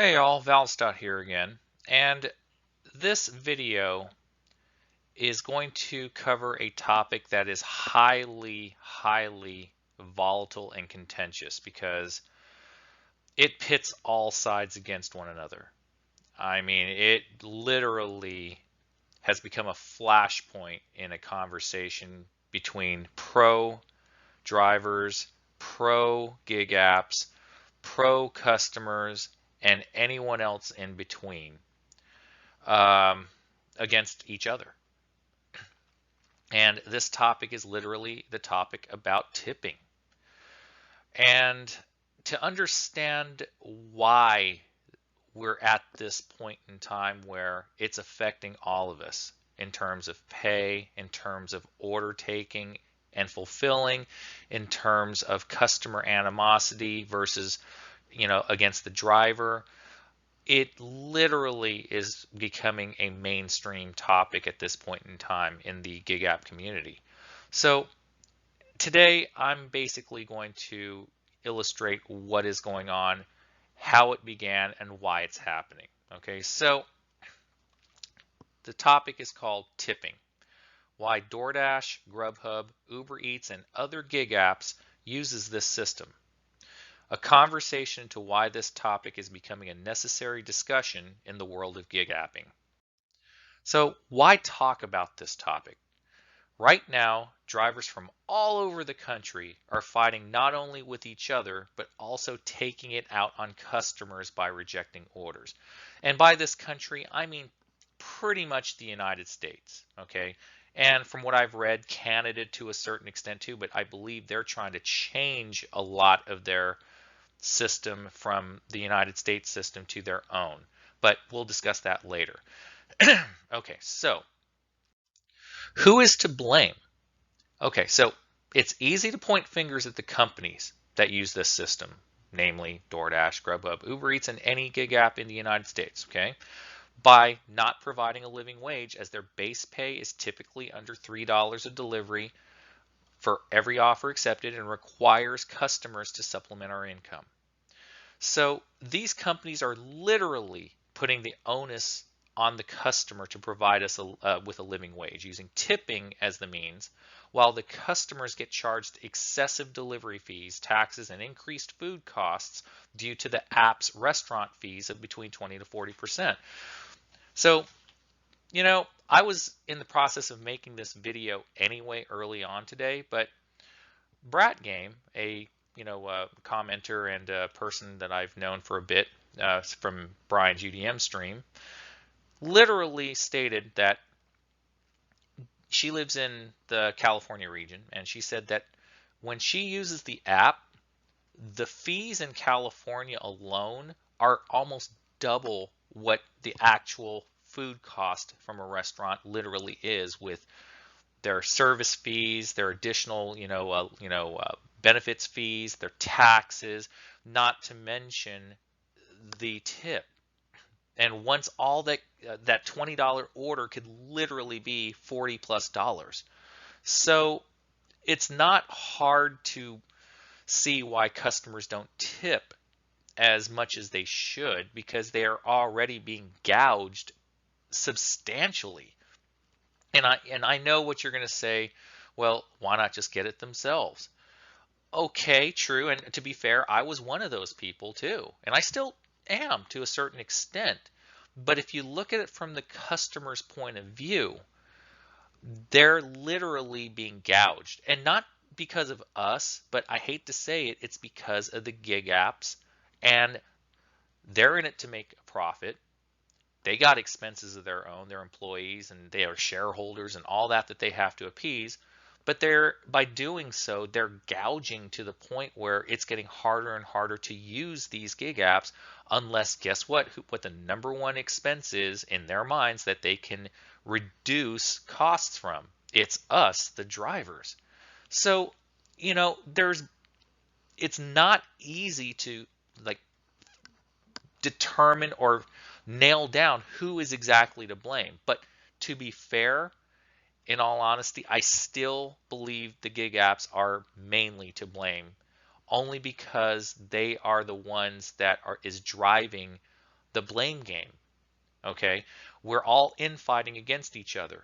Hey all, Valstott here again, and this video is going to cover a topic that is highly volatile and contentious because it pits all sides against one another. I mean, it literally has become a flashpoint in a conversation between pro drivers, pro gig apps, pro customers, and anyone else in between um, against each other. And this topic is literally the topic about tipping. And to understand why we're at this point in time where it's affecting all of us in terms of pay, in terms of order taking and fulfilling, in terms of customer animosity versus, against the driver, it literally is becoming a mainstream topic at this point in time in the gig app community. So today I'm basically going to illustrate what is going on, how it began, and why it's happening. Okay, so the topic is called tipping. Why Doordash, GrubHub, Ubereats, and other gig apps uses this system. A conversation to why this topic is becoming a necessary discussion in the world of gig apping. So why talk about this topic? Right now, drivers from all over the country are fighting not only with each other, but also taking it out on customers by rejecting orders. And by this country, I mean pretty much the United States, okay? And from what I've read, Canada to a certain extent too, but I believe they're trying to change a lot of their system from the United States system to their own. But we'll discuss that later. Okay, so who is to blame? Okay, so it's easy to point fingers at the companies that use this system, namely DoorDash, GrubHub, Uber Eats, and any gig app in the United States, okay? By not providing a living wage, as their base pay is typically under $3 a delivery for every offer accepted and requires customers to supplement our income. So these companies are literally putting the onus on the customer to provide us with a living wage using tipping as the means, while the customers get charged excessive delivery fees, taxes, and increased food costs due to the app's restaurant fees of between 20 to 40%. So, I was in the process of making this video anyway early on today, but Brat Game, a commenter and a person that I've known for a bit from Brian's UDM stream, literally stated that she lives in the California region, and she said that when she uses the app, the fees in California alone are almost double what the actual food cost from a restaurant literally is, with their service fees, their additional, benefits fees, their taxes, not to mention the tip. And once all that $20 order could literally be $40+. So it's not hard to see why customers don't tip as much as they should, because they are already being gouged substantially. And I know what you're going to say, well, why not just get it themselves? Okay, true. And to be fair, I was one of those people too. And I still am to a certain extent. But if you look at it from the customer's point of view, they're literally being gouged. And not because of us, but I hate to say it, it's because of the gig apps. And they're in it to make a profit. They got expenses of their own, their employees, and they are shareholders and all that they have to appease. But by doing so, they're gouging to the point where it's getting harder and harder to use these gig apps, unless, guess what the number one expense is in their minds that they can reduce costs from. It's us, the drivers. So, it's not easy to like determine or nail down who is exactly to blame. But to be fair, in all honesty, I still believe the gig apps are mainly to blame, only because they are the ones that is driving the blame game. Okay, we're all infighting against each other.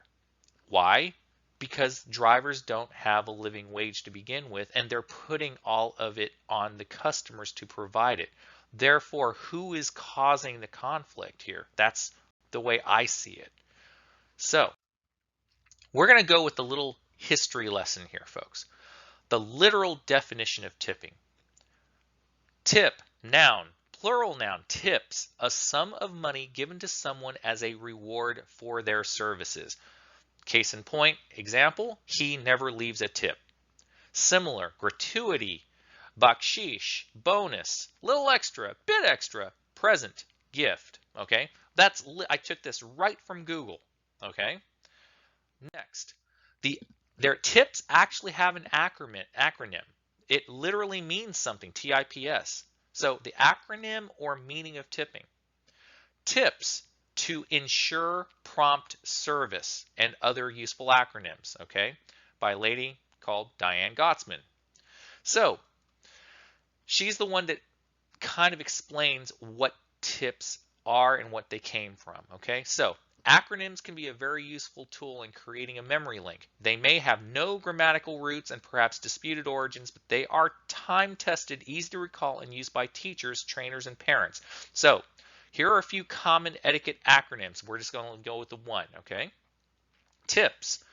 Why? Because drivers don't have a living wage to begin with, and they're putting all of it on the customers to provide it. Therefore, who is causing the conflict here? That's the way I see it. So, we're going to go with the little history lesson here, folks. The literal definition of tipping. Tip, noun, plural noun, tips, a sum of money given to someone as a reward for their services. Case in point, example, he never leaves a tip. Similar, gratuity, bakshish, bonus, little extra, bit extra, present, gift. Okay, I took this right from Google. Okay, next, their tips actually have an acronym. It literally means something, TIPS. So the acronym or meaning of tipping. Tips, to ensure prompt service, and other useful acronyms, okay, by a lady called Diane Gottsman. So she's the one that kind of explains what tips are and what they came from, okay? So acronyms can be a very useful tool in creating a memory link. They may have no grammatical roots and perhaps disputed origins, but they are time-tested, easy to recall, and used by teachers, trainers, and parents. So here are a few common etiquette acronyms. We're just going to go with the one, okay? TIPS,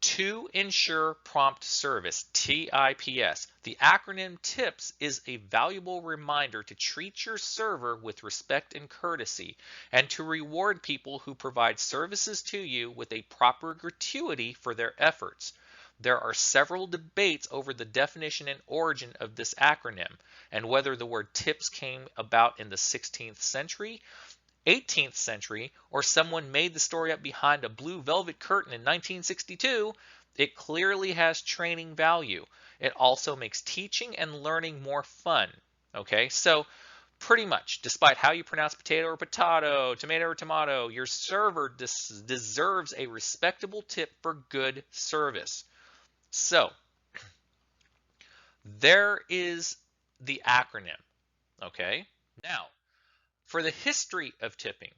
to ensure prompt service, TIPS. The acronym TIPS is a valuable reminder to treat your server with respect and courtesy, and to reward people who provide services to you with a proper gratuity for their efforts. There are several debates over the definition and origin of this acronym, and whether the word tips came about in the 16th century, 18th century, or someone made the story up behind a blue velvet curtain in 1962. It clearly has training value. It also makes teaching and learning more fun. Okay, so pretty much, despite how you pronounce potato or potato, tomato or tomato, your server deserves a respectable tip for good service. So there is the acronym. Okay, now for the history of tipping.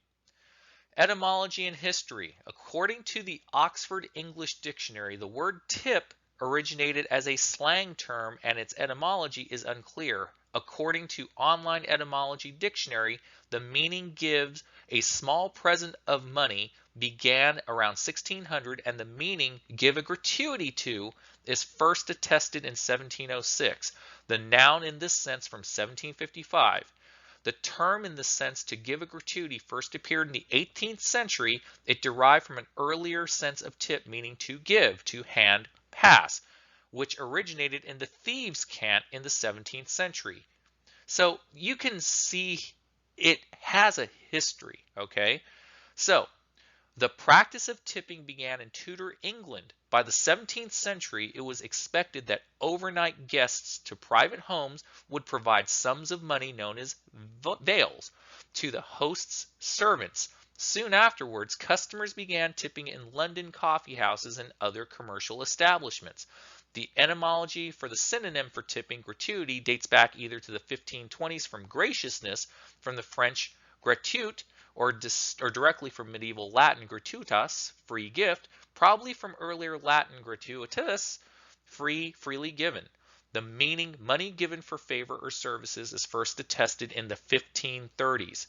Etymology and history. According to the Oxford English Dictionary, the word tip originated as a slang term and its etymology is unclear. According to Online Etymology Dictionary, the meaning gives a small present of money, began around 1600, and the meaning give a gratuity to is first attested in 1706. The noun in this sense from 1755. The term in the sense to give a gratuity first appeared in the 18th century. It derived from an earlier sense of tip, meaning to give, to hand, pass, which originated in the thieves' cant in the 17th century. So you can see it has a history, okay? So the practice of tipping began in Tudor England. By the 17th century, it was expected that overnight guests to private homes would provide sums of money known as vails to the host's servants. Soon afterwards, customers began tipping in London coffee houses and other commercial establishments. The etymology for the synonym for tipping, gratuity, dates back either to the 1520s from graciousness, from the French gratuite, or directly from medieval Latin gratuitas, free gift, probably from earlier Latin gratuitas, free, freely given. The meaning money given for favor or services is first attested in the 1530s.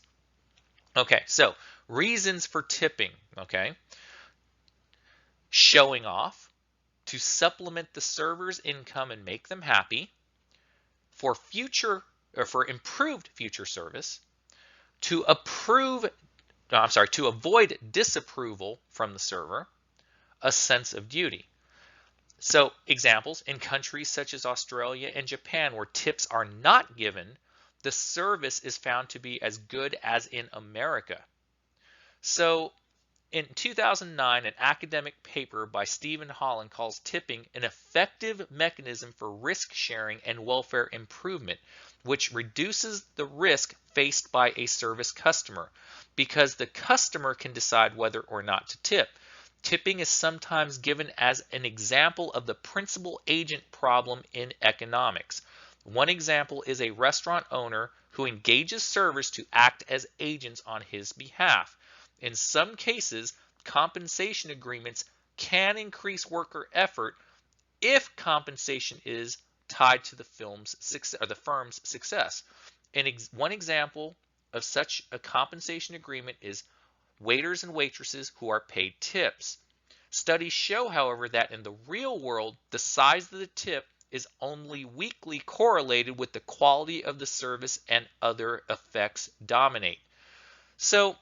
Okay, so reasons for tipping, okay? Showing off, to supplement the server's income and make them happy, for improved future service, to avoid disapproval from the server, a sense of duty. So examples, in countries such as Australia and Japan where tips are not given, the service is found to be as good as in America. So in 2009, an academic paper by Stephen Holland calls tipping an effective mechanism for risk sharing and welfare improvement, which reduces the risk faced by a service customer because the customer can decide whether or not to tip. Tipping is sometimes given as an example of the principal agent problem in economics. One example is a restaurant owner who engages servers to act as agents on his behalf. In some cases, compensation agreements can increase worker effort if compensation is tied to the firm's success. One example of such a compensation agreement is waiters and waitresses who are paid tips. Studies show, however, that in the real world, the size of the tip is only weakly correlated with the quality of the service, and other effects dominate. So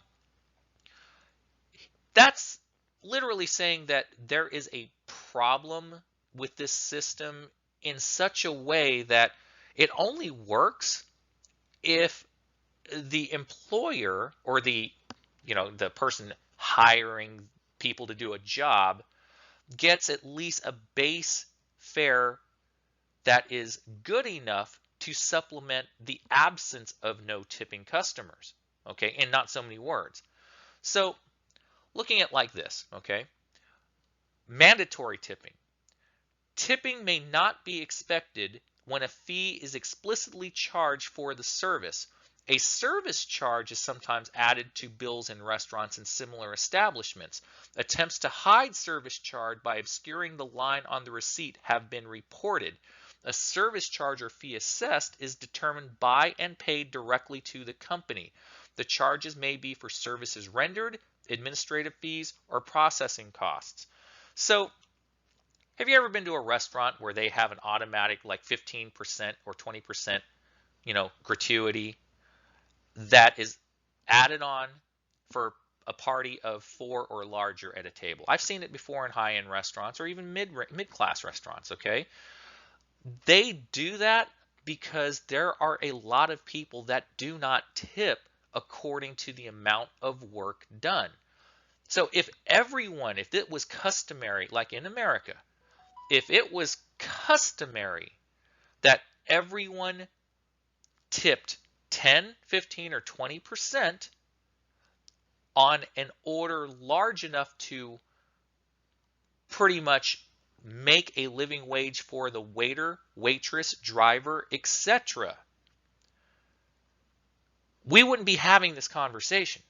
that's literally saying that there is a problem with this system in such a way that it only works if the employer or the person hiring people to do a job gets at least a base fare that is good enough to supplement the absence of no tipping customers, okay, in not so many words. So looking at like this, okay, mandatory tipping. Tipping may not be expected when a fee is explicitly charged for the service. A service charge is sometimes added to bills in restaurants and similar establishments. Attempts to hide service charge by obscuring the line on the receipt have been reported. A service charge or fee assessed is determined by and paid directly to the company. The charges may be for services rendered, administrative fees, or processing costs. So, have you ever been to a restaurant where they have an automatic like 15% or 20%, gratuity that is added on for a party of 4 or larger at a table? I've seen it before in high-end restaurants or even mid-class restaurants, okay? They do that because there are a lot of people that do not tip according to the amount of work done. So if it was customary, like in America, if it was customary that everyone tipped 10, 15, or 20% on an order large enough to pretty much make a living wage for the waiter, waitress, driver, etc., we wouldn't be having this conversation.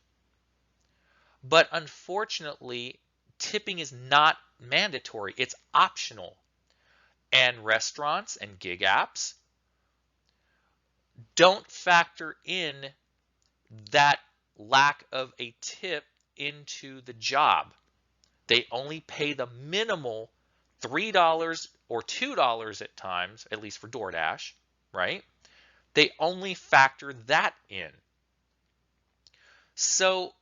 But unfortunately, tipping is not mandatory. It's optional. And restaurants and gig apps don't factor in that lack of a tip into the job. They only pay the minimal $3 or $2 at times, at least for Doordash, right? They only factor that in. So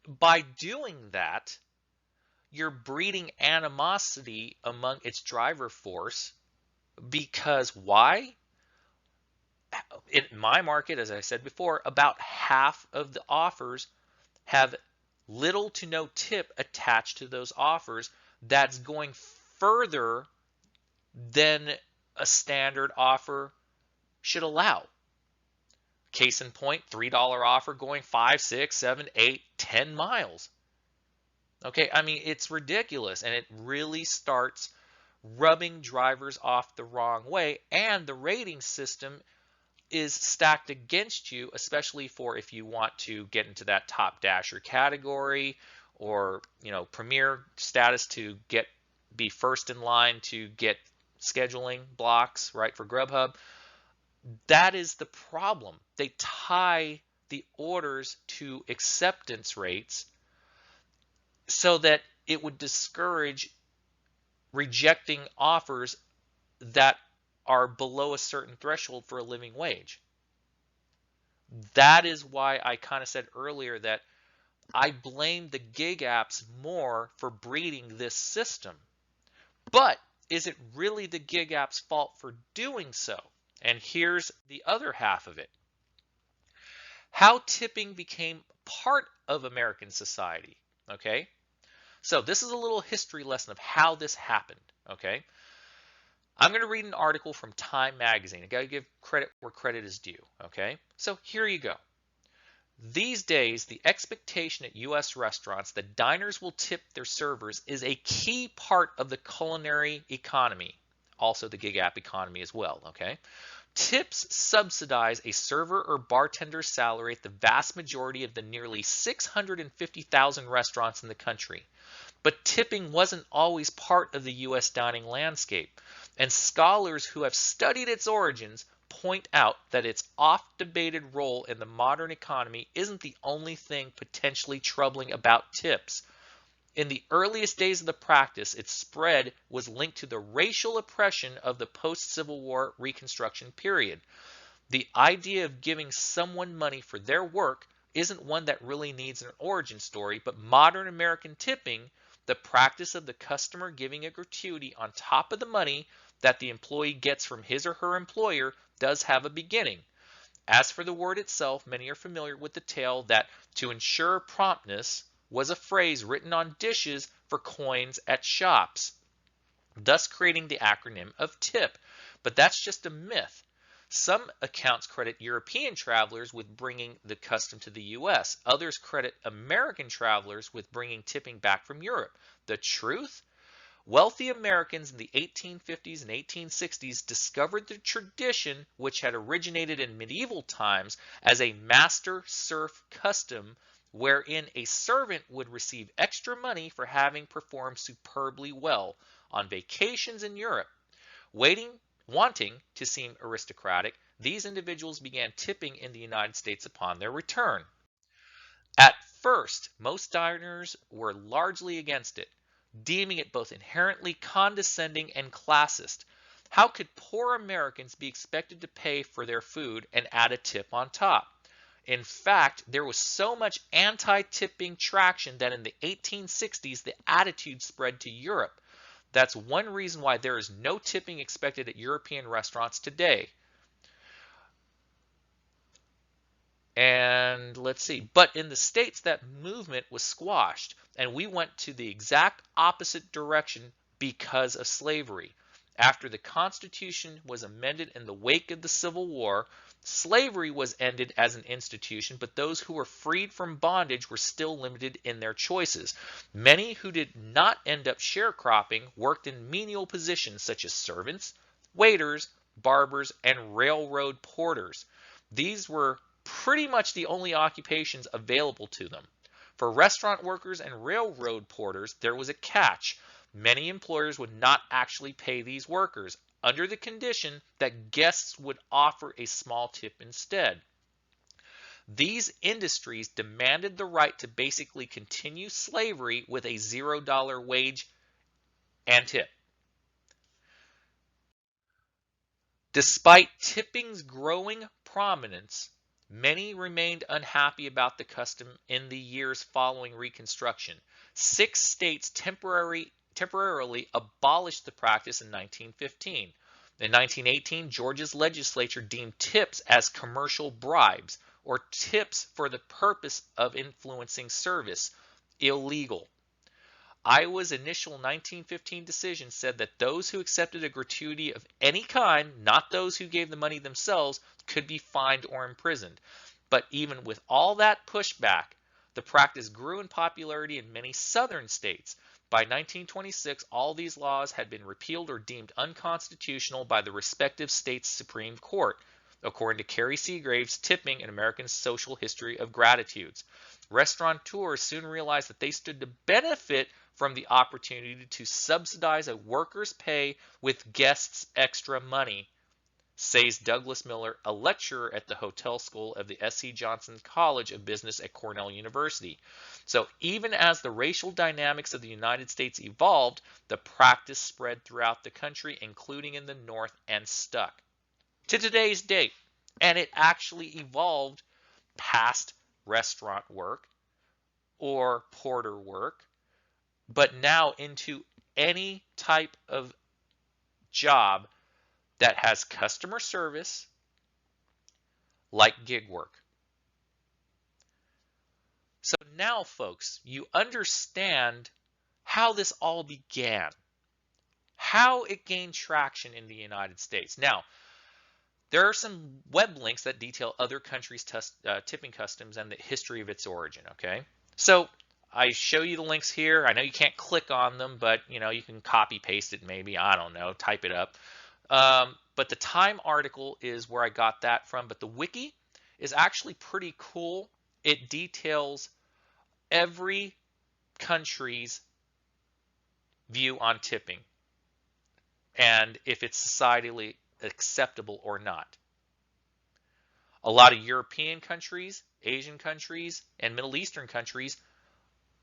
by doing that, you're breeding animosity among its driver force. Because why? In my market, as I said before, about half of the offers have little to no tip attached to those offers. That's going further than a standard offer should allow. Case in point, $3 offer going 5, 6, 7, 8, 10 miles. Okay, I mean, it's ridiculous, and it really starts rubbing drivers off the wrong way, and the rating system is stacked against you, especially for if you want to get into that top dasher category or premier status to be first in line to get scheduling blocks, right, for GrubHub. That is the problem. They tie the orders to acceptance rates so that it would discourage rejecting offers that are below a certain threshold for a living wage. That is why I kind of said earlier that I blame the gig apps more for breeding this system. But is it really the gig apps' fault for doing so? And here's the other half of it. How tipping became part of American society, okay? So this is a little history lesson of how this happened, okay? I'm going to read an article from Time Magazine. I got to give credit where credit is due, okay? So here you go. These days, the expectation at U.S. restaurants that diners will tip their servers is a key part of the culinary economy, also the gig app economy as well, okay? Tips subsidize a server or bartender's salary at the vast majority of the nearly 650,000 restaurants in the country. But tipping wasn't always part of the U.S. dining landscape, and scholars who have studied its origins point out that its oft-debated role in the modern economy isn't the only thing potentially troubling about tips. In the earliest days of the practice, its spread was linked to the racial oppression of the post-Civil War Reconstruction period. The idea of giving someone money for their work isn't one that really needs an origin story, but modern American tipping, the practice of the customer giving a gratuity on top of the money that the employee gets from his or her employer, does have a beginning. As for the word itself, many are familiar with the tale that to ensure promptness was a phrase written on dishes for coins at shops, thus creating the acronym of TIP. But that's just a myth. Some accounts credit European travelers with bringing the custom to the US. Others credit American travelers with bringing tipping back from Europe. The truth? Wealthy Americans in the 1850s and 1860s discovered the tradition, which had originated in medieval times as a master-serf custom wherein a servant would receive extra money for having performed superbly well on vacations in Europe. Wanting to seem aristocratic, these individuals began tipping in the United States upon their return. At first, most diners were largely against it, deeming it both inherently condescending and classist. How could poor Americans be expected to pay for their food and add a tip on top? In fact, there was so much anti-tipping traction that in the 1860s, the attitude spread to Europe. That's one reason why there is no tipping expected at European restaurants today. And let's see, but in the States, that movement was squashed, and we went to the exact opposite direction because of slavery. After the Constitution was amended in the wake of the Civil War, slavery was ended as an institution, but those who were freed from bondage were still limited in their choices. Many who did not end up sharecropping worked in menial positions such as servants, waiters, barbers, and railroad porters. These were pretty much the only occupations available to them. For restaurant workers and railroad porters, there was a catch. Many employers would not actually pay these workers, under the condition that guests would offer a small tip instead. These industries demanded the right to basically continue slavery with a $0 wage and tip. Despite tipping's growing prominence, many remained unhappy about the custom in the years following Reconstruction. 6 states temporarily abolished the practice in 1915. In 1918, Georgia's legislature deemed tips as commercial bribes, or tips for the purpose of influencing service, illegal. Iowa's initial 1915 decision said that those who accepted a gratuity of any kind, not those who gave the money themselves, could be fined or imprisoned. But even with all that pushback, the practice grew in popularity in many southern states. By 1926, all these laws had been repealed or deemed unconstitutional by the respective states' Supreme Court, according to Carrie Seagrave's Tipping: An American Social History of Gratitudes. Restaurateurs soon realized that they stood to benefit from the opportunity to subsidize a worker's pay with guests' extra money, says Douglas Miller, a lecturer at the hotel school of the S.C. Johnson College of Business at Cornell University. So even as the racial dynamics of the United States evolved, the practice spread throughout the country, including in the North, and stuck to today's date. And it actually evolved past restaurant work or porter work, but now into any type of job that has customer service, like gig work. So now, folks, you understand how this all began, how it gained traction in the United States. Now, there are some web links that detail other countries' tipping customs and the history of its origin, okay? So I show you the links here. I know you can't click on them, but you can copy paste it maybe. I don't know, type it up. But the Time article is where I got that from. But the wiki is actually pretty cool. It details every country's view on tipping and if it's societally acceptable or not. A lot of European countries, Asian countries, and Middle Eastern countries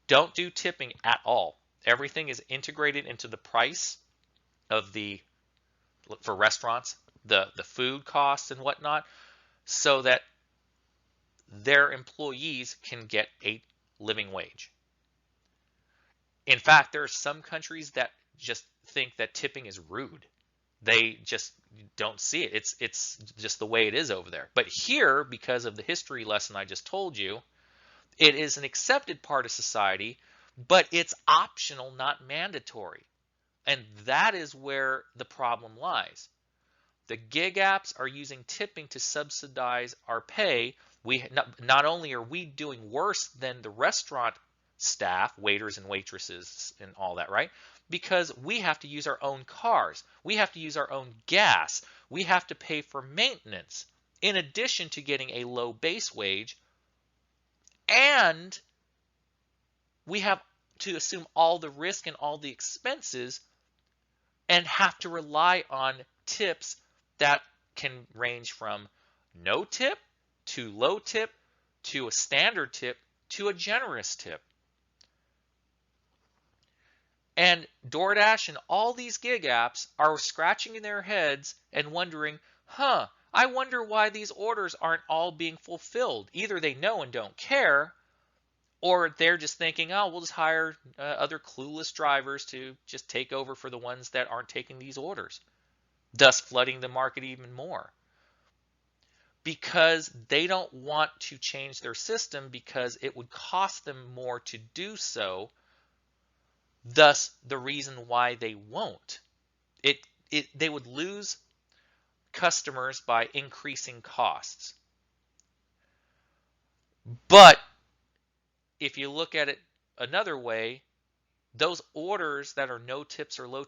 don't do tipping at all. Everything is integrated into the price of for restaurants, the food costs and whatnot, so that their employees can get a living wage. In fact, there are some countries that just think that tipping is rude. They just don't see it. It's just the way it is over there. But here, because of the history lesson I just told you, it is an accepted part of society, but it's optional, not mandatory. And that is where the problem lies. The gig apps are using tipping to subsidize our pay. Not only are we doing worse than the restaurant staff, waiters and waitresses and all that, right? Because we have to use our own cars. We have to use our own gas. We have to pay for maintenance in addition to getting a low base wage. And we have to assume all the risk and all the expenses and have to rely on tips that can range from no tip to low tip to a standard tip to a generous tip. And Doordash and all these gig apps are scratching in their heads and wondering, I wonder why these orders aren't all being fulfilled. Either they know and don't care, or they're just thinking, oh, we'll just hire other clueless drivers to just take over for the ones that aren't taking these orders, thus flooding the market even more. Because they don't want to change their system because it would cost them more to do so. Thus, the reason why they won't. They would lose customers by increasing costs. But if you look at it another way, those orders that are no tips or low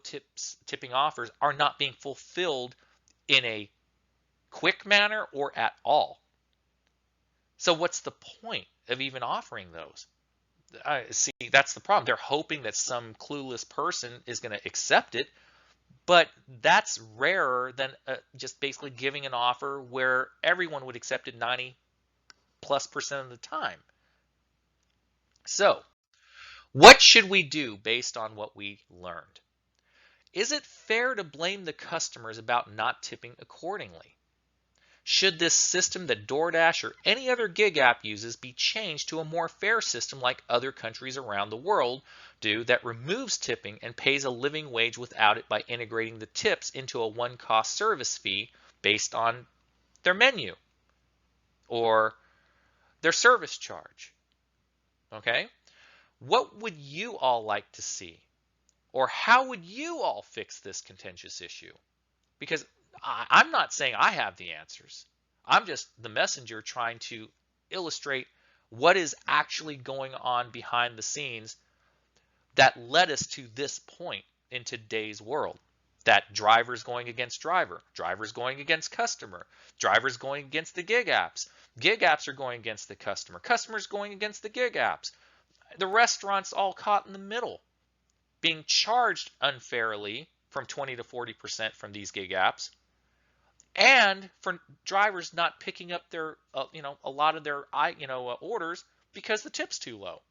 tipping offers are not being fulfilled in a quick manner or at all. So what's the point of even offering those? See, that's the problem. They're hoping that some clueless person is going to accept it, but that's rarer than just basically giving an offer where everyone would accept it 90+% of the time. So, what should we do based on what we learned? Is it fair to blame the customers about not tipping accordingly? Should this system that DoorDash or any other gig app uses be changed to a more fair system like other countries around the world do that removes tipping and pays a living wage without it by integrating the tips into a one-cost service fee based on their menu or their service charge? Okay? What would you all like to see? Or how would you all fix this contentious issue? Because I'm not saying I have the answers. I'm just the messenger trying to illustrate what is actually going on behind the scenes that led us to this point in today's world. That drivers going against driver, drivers going against customer, drivers going against the gig apps are going against the customer, customers going against the gig apps, the restaurants all caught in the middle, being charged unfairly from 20 to 40% from these gig apps, and for drivers not picking up their, a lot of their, orders because the tip's too low.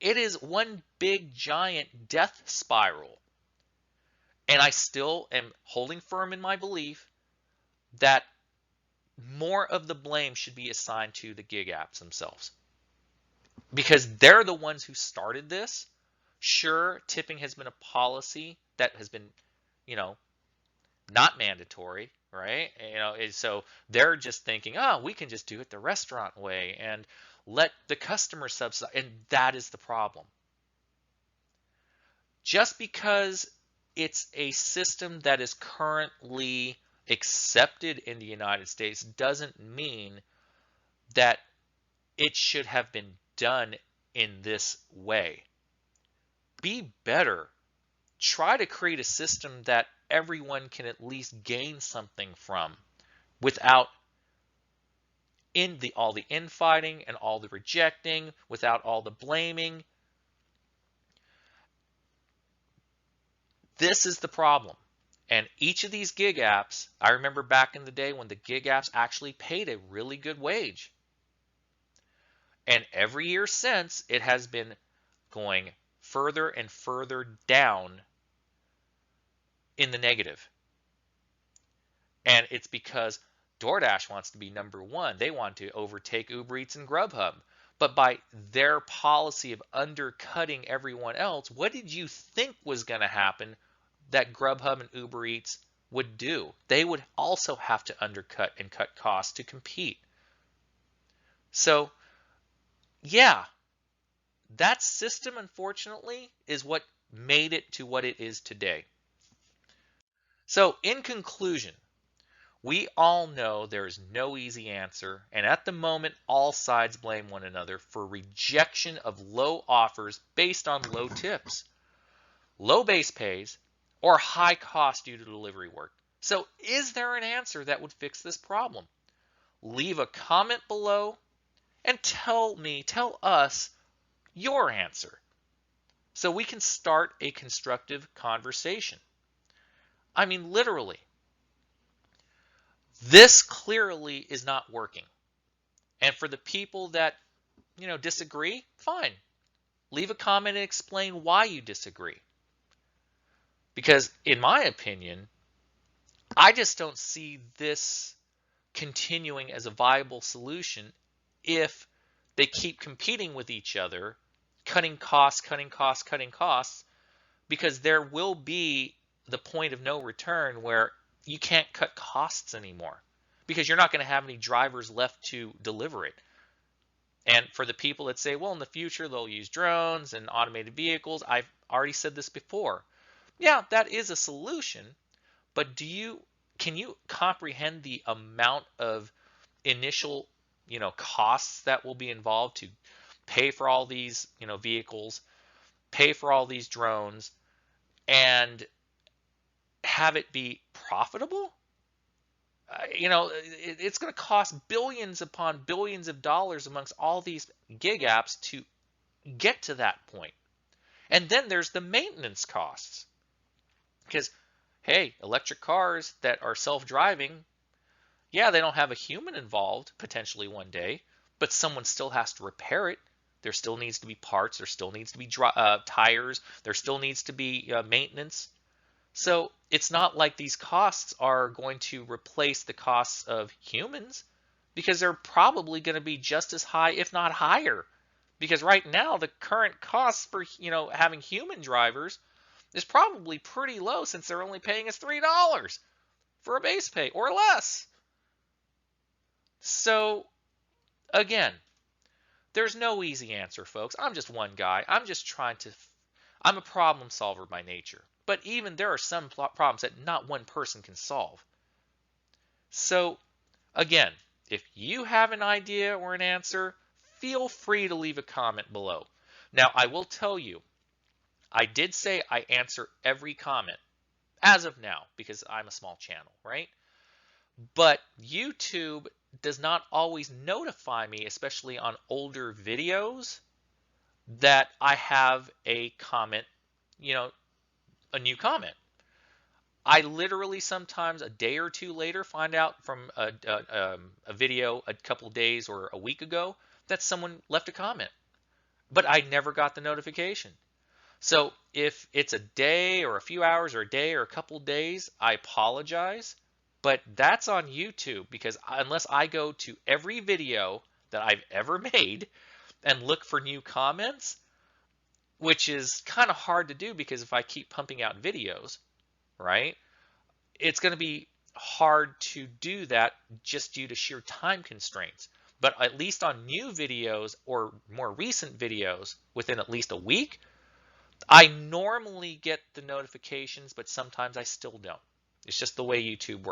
It is one big giant death spiral. And I still am holding firm in my belief that more of the blame should be assigned to the gig apps themselves, because they're the ones who started this. Sure, tipping has been a policy that has been, not mandatory, right? So they're just thinking, oh, we can just do it the restaurant way and let the customer subsidize, and that is the problem. Just because it's a system that is currently accepted in the United States doesn't mean that it should have been done in this way. Be better. Try to create a system that everyone can at least gain something from without all the infighting and all the rejecting, without all the blaming. This is the problem. And each of these gig apps, I remember back in the day when the gig apps actually paid a really good wage. And every year since, it has been going further and further down in the negative. And it's because DoorDash wants to be number one. They want to overtake Ubereats and GrubHub. But by their policy of undercutting everyone else, what did you think was going to happen that GrubHub and Ubereats would do? They would also have to undercut and cut costs to compete. So, yeah, that system, unfortunately, is what made it to what it is today. So, in conclusion, we all know there is no easy answer, and at the moment, all sides blame one another for rejection of low offers based on low tips, low base pays, or high cost due to delivery work. So, is there an answer that would fix this problem? Leave a comment below and tell us your answer so we can start a constructive conversation. I mean, literally. This clearly is not working. And for the people that, disagree, fine. Leave a comment and explain why you disagree. Because in my opinion, I just don't see this continuing as a viable solution if they keep competing with each other, cutting costs, because there will be the point of no return where you can't cut costs anymore because you're not going to have any drivers left to deliver it. And for the people that say, well, in the future, they'll use drones and automated vehicles, I've already said this before. Yeah, that is a solution, but can you comprehend the amount of initial, costs that will be involved to pay for all these, vehicles, pay for all these drones, and have it be profitable? It's going to cost billions upon billions of dollars amongst all these gig apps to get to that point. And then there's the maintenance costs. Because, hey, electric cars that are self-driving, yeah, they don't have a human involved potentially one day, but someone still has to repair it. There still needs to be parts. There still needs to be tires. There still needs to be maintenance. So it's not like these costs are going to replace the costs of humans, because they're probably going to be just as high, if not higher. Because right now, the current costs for having human drivers is probably pretty low, since they're only paying us $3 for a base pay or less. So again, there's no easy answer, folks. I'm just one guy. I'm a problem solver by nature. But even there are some problems that not one person can solve. So again, if you have an idea or an answer, feel free to leave a comment below. Now, I will tell you, I did say I answer every comment as of now because I'm a small channel, right? But YouTube does not always notify me, especially on older videos, that I have a comment, a new comment. I literally sometimes a day or two later find out from a video a couple days or a week ago that someone left a comment, but I never got the notification. So if it's a day or a few hours or a day or a couple days, I apologize, but that's on YouTube, because unless I go to every video that I've ever made and look for new comments, which is kind of hard to do because if I keep pumping out videos, right, it's going to be hard to do that just due to sheer time constraints. But at least on new videos or more recent videos within at least a week, I normally get the notifications, but sometimes I still don't. It's just the way YouTube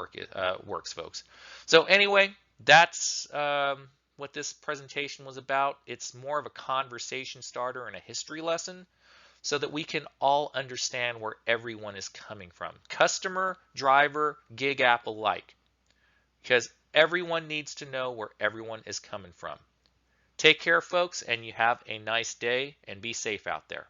works, folks. So anyway, that's what this presentation was about. It's more of a conversation starter and a history lesson. so that we can all understand where everyone is coming from. Customer, driver, gig app alike. Because everyone needs to know where everyone is coming from. Take care, folks, and you have a nice day, and be safe out there.